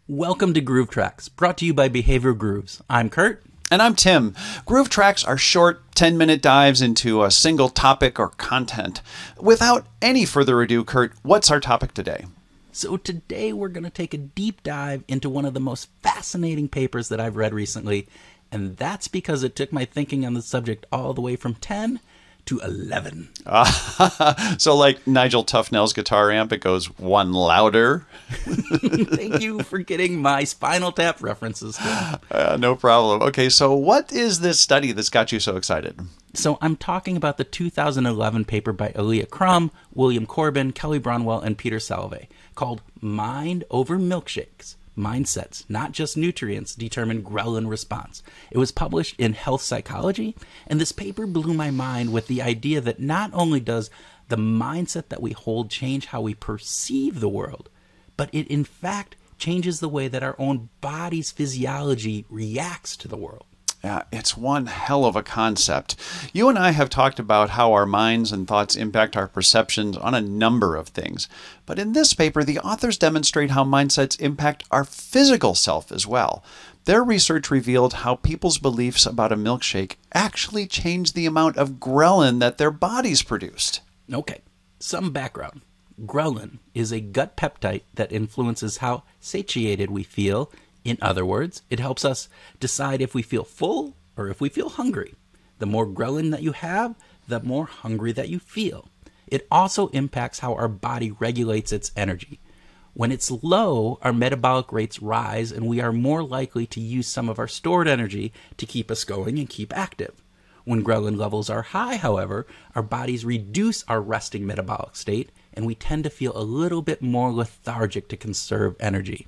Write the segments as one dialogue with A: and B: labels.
A: Welcome to Groove Tracks, brought to you by Behavioral Grooves. I'm Kurt.
B: And I'm Tim. Groove Tracks are short 10-minute dives into a single topic or content. Without any further ado, Kurt, what's our topic today?
A: So today we're going to take a deep dive into one of the most fascinating papers that I've read recently, and that's because it took my thinking on the subject all the way from 10 to 11.
B: So like Nigel Tufnell's guitar amp, it goes one louder.
A: Thank you for getting my Spinal Tap references.
B: No problem. Okay, so what is this study that's got you so excited?
A: So I'm talking about the 2011 paper by Alia Crum, William Corbin, Kelly Brownwell, and Peter Salovey called Mind Over Milkshakes. Mindsets, not just nutrients, determine Ghrelin Response. It was published in Health Psychology, and this paper blew my mind with the idea that not only does the mindset that we hold change how we perceive the world, but it in fact changes the way that our own body's physiology reacts to the world.
B: Yeah, it's one hell of a concept. You and I have talked about how our minds and thoughts impact our perceptions on a number of things. But in this paper, the authors demonstrate how mindsets impact our physical self as well. Their research revealed how people's beliefs about a milkshake actually change the amount of ghrelin that their bodies produced.
A: Okay, some background. Ghrelin is a gut peptide that influences how satiated we feel. In other words, it helps us decide if we feel full or if we feel hungry. The more ghrelin that you have, the more hungry that you feel. It also impacts how our body regulates its energy. When it's low, our metabolic rates rise and we are more likely to use some of our stored energy to keep us going and keep active. When ghrelin levels are high, however, our bodies reduce our resting metabolic state and we tend to feel a little bit more lethargic to conserve energy.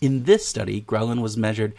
A: In this study, ghrelin was measured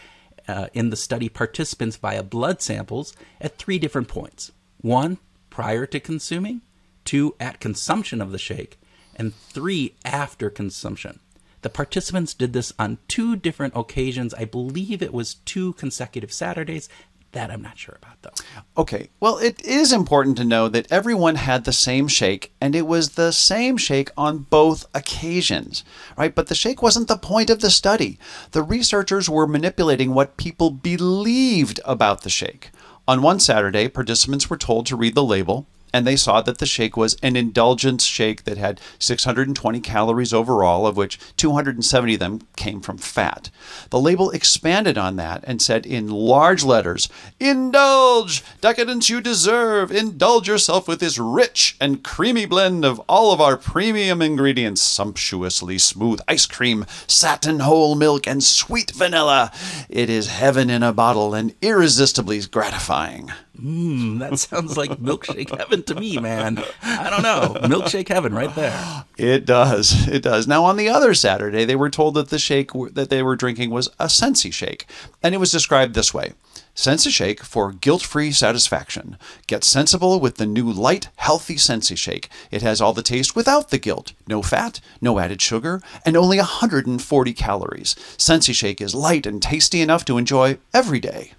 A: in the study participants via blood samples at 3 different points. 1, prior to consuming, 2, at consumption of the shake, and 3, after consumption. The participants did this on 2 different occasions. I believe it was 2 consecutive Saturdays. That I'm not sure about, though.
B: Okay, well, it is important to know that everyone had the same shake, and it was the same shake on both occasions, right? But the shake wasn't the point of the study. The researchers were manipulating what people believed about the shake. On one Saturday, participants were told to read the label, and they saw that the shake was an indulgence shake that had 620 calories overall, of which 270 of them came from fat. The label expanded on that and said in large letters, "Indulge! Decadence you deserve! Indulge yourself with this rich and creamy blend of all of our premium ingredients, sumptuously smooth ice cream, satin whole milk, and sweet vanilla. It is heaven in a bottle and irresistibly gratifying."
A: That sounds like milkshake heaven to me, man. I don't know. Milkshake heaven right there.
B: It does. It does. Now, on the other Saturday, they were told that the shake that they were drinking was a Sensi shake. And it was described this way. Sensi shake for guilt-free satisfaction. Get sensible with the new light, healthy Sensi shake. It has all the taste without the guilt. No fat, no added sugar, and only 140 calories. Sensi shake is light and tasty enough to enjoy every day.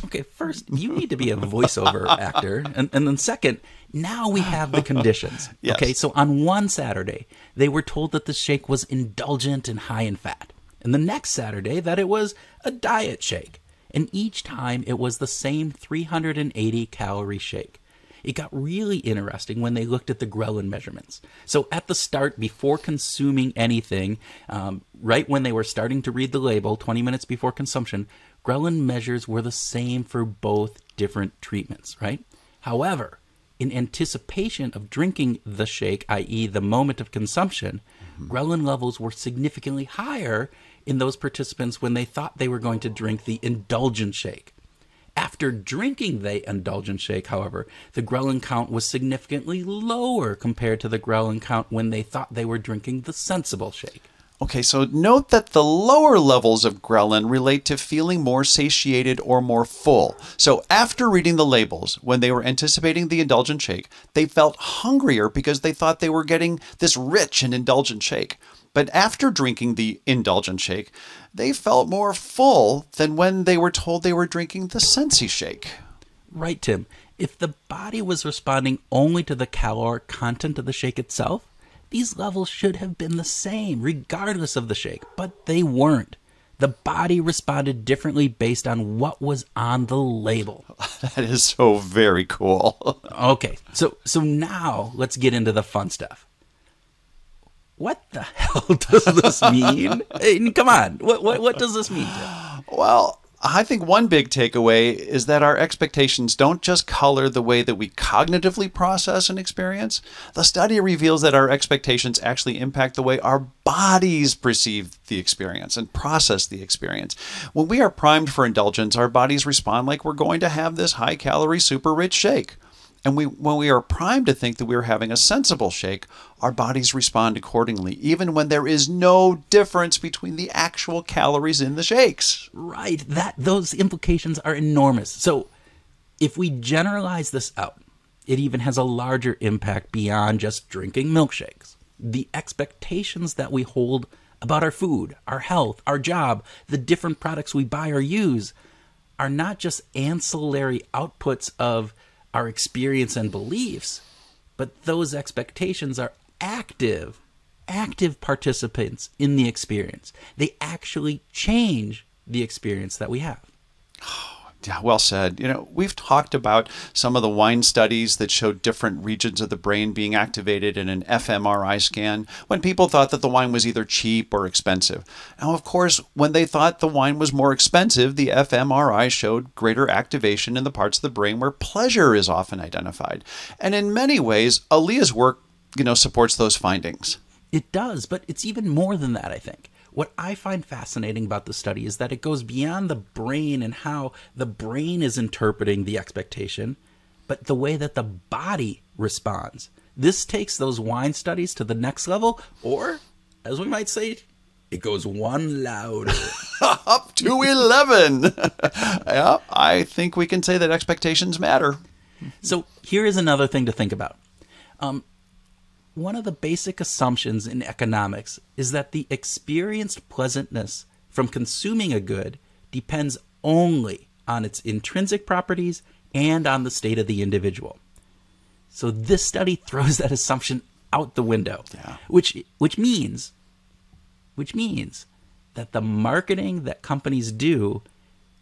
A: Okay, first, you need to be a voiceover actor. And then second, now we have the conditions.
B: Yes.
A: Okay, so on one Saturday, they were told that the shake was indulgent and high in fat. And the next Saturday, that it was a diet shake. And each time, it was the same 380 calorie shake. It got really interesting when they looked at the ghrelin measurements. So at the start, before consuming anything, right when they were starting to read the label, 20 minutes before consumption, ghrelin measures were the same for both different treatments, right? However, in anticipation of drinking the shake, i.e. the moment of consumption, ghrelin levels were significantly higher in those participants when they thought they were going to drink the indulgent shake. After drinking the indulgent shake, however, the ghrelin count was significantly lower compared to the ghrelin count when they thought they were drinking the sensible shake.
B: Okay, so note that the lower levels of ghrelin relate to feeling more satiated or more full. So after reading the labels, when they were anticipating the indulgent shake, they felt hungrier because they thought they were getting this rich and indulgent shake. But after drinking the indulgent shake, they felt more full than when they were told they were drinking the Sensi shake.
A: Right, Tim. If the body was responding only to the caloric content of the shake itself, these levels should have been the same, regardless of the shake, but they weren't. The body responded differently based on what was on the label.
B: That is so very cool.
A: Okay, so now let's get into the fun stuff. What the hell does this mean? Hey, come on, what does this mean, Tim?
B: Well, I think one big takeaway is that our expectations don't just color the way that we cognitively process an experience. The study reveals that our expectations actually impact the way our bodies perceive the experience and process the experience. When we are primed for indulgence, our bodies respond like we're going to have this high-calorie, super-rich shake. And when we are primed to think that we are having a sensible shake, our bodies respond accordingly, even when there is no difference between the actual calories in the shakes.
A: Right, those implications are enormous. So if we generalize this out, it even has a larger impact beyond just drinking milkshakes. The expectations that we hold about our food, our health, our job, the different products we buy or use are not just ancillary outputs of our experience and beliefs, but those expectations are active participants in the experience. They actually change the experience that we have.
B: Yeah, well said. We've talked about some of the wine studies that showed different regions of the brain being activated in an fMRI scan when people thought that the wine was either cheap or expensive. Now, of course, when they thought the wine was more expensive, the fMRI showed greater activation in the parts of the brain where pleasure is often identified. And in many ways, Alia's work, supports those findings.
A: It does, but it's even more than that, I think. What I find fascinating about the study is that it goes beyond the brain and how the brain is interpreting the expectation, but the way that the body responds. This takes those wine studies to the next level, or, as we might say, it goes one louder.
B: Up to 11. Yeah, I think we can say that expectations matter.
A: So here is another thing to think about. One of the basic assumptions in economics is that the experienced pleasantness from consuming a good depends only on its intrinsic properties and on the state of the individual. So this study throws that assumption out the window, which means that the marketing that companies do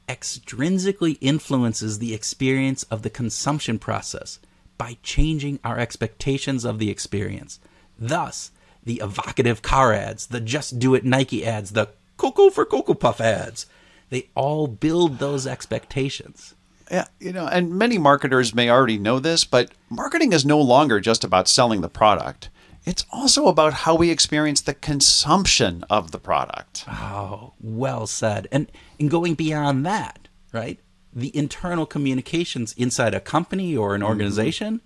A: extrinsically influences the experience of the consumption process by changing our expectations of the experience. Thus, the evocative car ads, the Just Do It Nike ads, the Cocoa for Cocoa Puff ads, they all build those expectations.
B: Yeah, and many marketers may already know this, but marketing is no longer just about selling the product. It's also about how we experience the consumption of the product.
A: Oh, well said. And going beyond that, right? The internal communications inside a company or an organization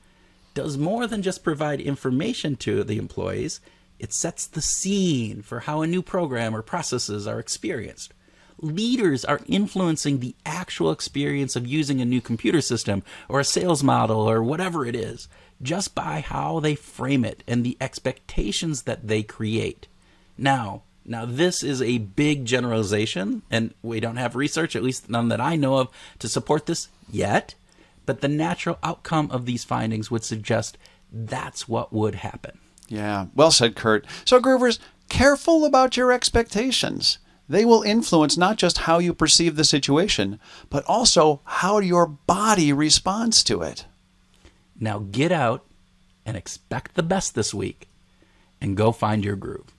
A: does more than just provide information to the employees. It sets the scene for how a new program or processes are experienced. Leaders are influencing the actual experience of using a new computer system or a sales model or whatever it is, just by how they frame it and the expectations that they create. Now, this is a big generalization, and we don't have research, at least none that I know of, to support this yet. But the natural outcome of these findings would suggest that's what would happen.
B: Yeah, well said, Kurt. So, Groovers, careful about your expectations. They will influence not just how you perceive the situation, but also how your body responds to it.
A: Now get out and expect the best this week, and go find your groove.